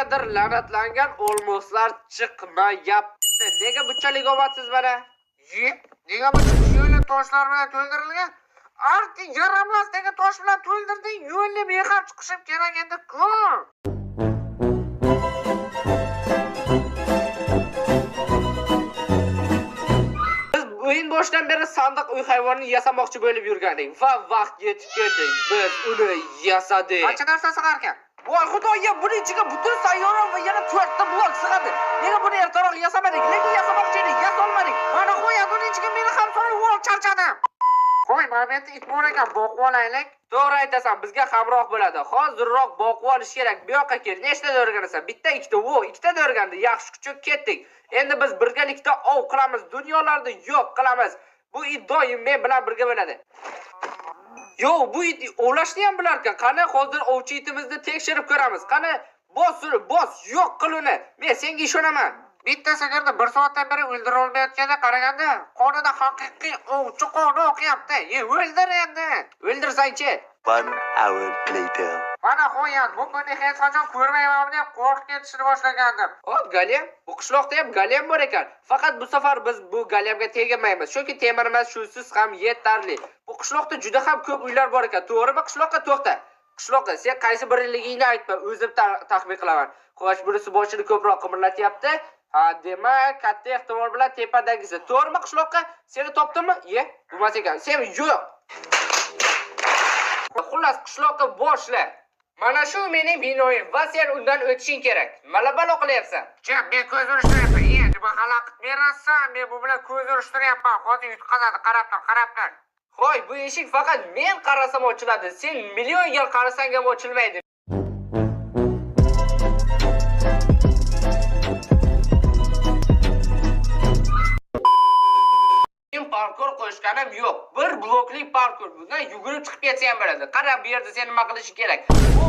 Qanaqadir la'natlangan olmoslar chiqmayapti. Nega bunchalik omadsiz mana? Nega bu yo'lni toshlar bilan to'ldirilgan? Arti yaramasdagi tosh bilan to'ldirding, yo'lni mehab chiqishim kerak edi-ku. O'yin boshidan beri sandiq uy hayvonini yasamoqchi bo'lib yurgandik va vaqt yetib keldi. Biz uni yasadik. Qancha narsa sig'ar ekan? Voy xudoya, buning ichiga butun sayyora va yana 4 ta blok sig'adi. Nega buni ertaroq yasamadik? Lekin yasamoqchi edik, yasolmadik. Mana qo'ya, buning ichiga meni ham solib ol, charchadim. Qo'y, mana bu it bor ekan, boqib olaylik. To'g'ri aytasan, bizga hamroh bo'ladi. Hozirroq boqib olish kerak. Bu yoqqa kel. Nechta o'rganasan? Bitta, ikkita, ikkita o'rgandi. Yaxshi kuchuk ketdik. Endi biz birgalikda ov qilamiz, dunyolarni yo'q qilamiz. Bu it doim men bilan birga bo'ladi. Yo'q, bu it ovlashni ham bilar ekan. Qani hozir ovchi itimizni tekshirib ko'ramiz. Qani bos, yo'q qil uni. Men senga ishonaman. Bitta sigirni 1 soatdan beri o'ldira olmayotganda qaraganda, qonida haqiqiy ovchi qoni oqyapti. O'ldir endi. O'ldirsang-chi. 1 hour later. Mana qo'yat, bu kunni hech qachon ko'rmayman deb qo'rqib ketishni boshlagandim. Galem, bu qishloqda ham galem bor ekan. Faqat bu safar biz bu galemga tegmaymiz. Chunki temirimiz shusiz ham yetarli. Bu qishloqda juda ham ko'p uylar bor ekan. To'g'rimi? Qishloqqa to'xta. Qishloqqa sen qaysi birligingni aytma, o'zim taxmin qilaman. Xo'sh, bunisi boshini ko'proq qimirlatyapti. Ha, demak, katta ehtimol bilan tepadagisi. To'g'rimi qishloqqa? Seni topdimmi? Bo'lmas ekan. Sen yo'q. Xullas qishloqqa boshla. Mana shu mening binoyim va sen undan o'tishing kerak. Malabalo qilyapsan. Men ko'z urishtiryapman. Nima xalaqit berasan? Men bu bilan ko'z urishtiryapman. Hozir yutqazadi, qarab tur. Xo'y, bu eshik faqat men qarasam ochiladi. Sen million yil qarasang ham ochilmaydi. Parkur qo'shganim yo'q. Bir blokli parkur. Bundan yugurib chiqib ketsa ham bo'ladi. Qara, bu yerda sen nima qilish kerak? Bu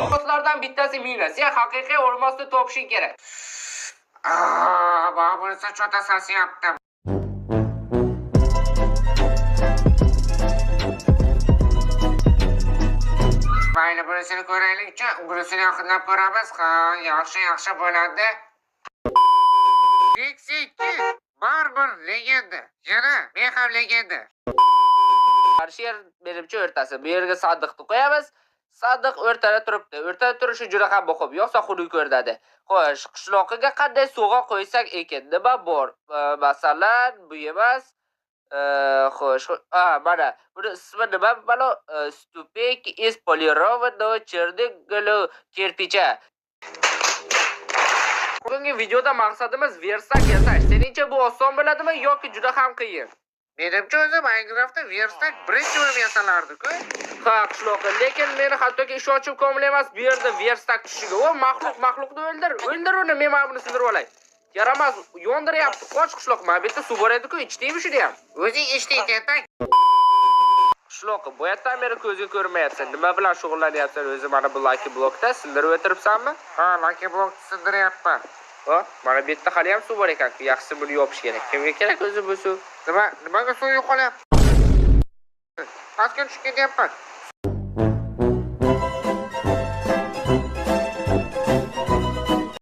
olmoslardan bittasi mina. Sen haqiqiy olmosni topishing kerak. Bana bunisi cho'ta sasyapti. Mayli, bunisini ko'raylik-chi. Bunisini yaqinlab ko'ramiz. Yaxshi bo'ladi. Meksika baribir legenda. Yana men ham legenda. Qarshi yer menimcha o'rtasi. Bu yerga sandiqni qo'yamiz. Sandiq o'rtada turibdi. O'rtada turishi juda ham muhim. Yo'qsa xunuk ko'rinadi. Xo'sh, qishloqiga qanday suvg'a qo'ysak ekan? Nima bor? Masalan, bu emas. Xo'sh, mana buni ismi nima? Mana stupek из полированного черного кирпича. Bugungi videoda maqsadimiz versak yasash. Seningcha bu oson bo'ladimi yoki juda ham qiyin? Menimcha o'zi Minecraftda versak birinchi bo'lib yasalardi-ku. Ha, qishloqda, lekin meni hattoki ishonchim komil emas bu yerda versak tushiga. O maxluqni o'ldir uni, men mana buni sindirib olay. Yaramas, yondiryapti. Qoch qishloq, mana bu yerda suv bor edi-ku, ichdingmi shuni ham? O'zing ichding-da. Qishloq, bu yerdan beri ko'zga ko'rmayapsan. Nima bilan shug'ullanyapsan o'zi mana bu lucky blockda sindirib o'tiribsanmi? Ha, lucky block sindiryapman. Mana bu yerda hali ham suv bor ekan. Yaxshisi buni yopish kerak. Kimga kerak o'zi bu suv? Nimaga suv yo'qolyapti? Pastga tushib ketyapman.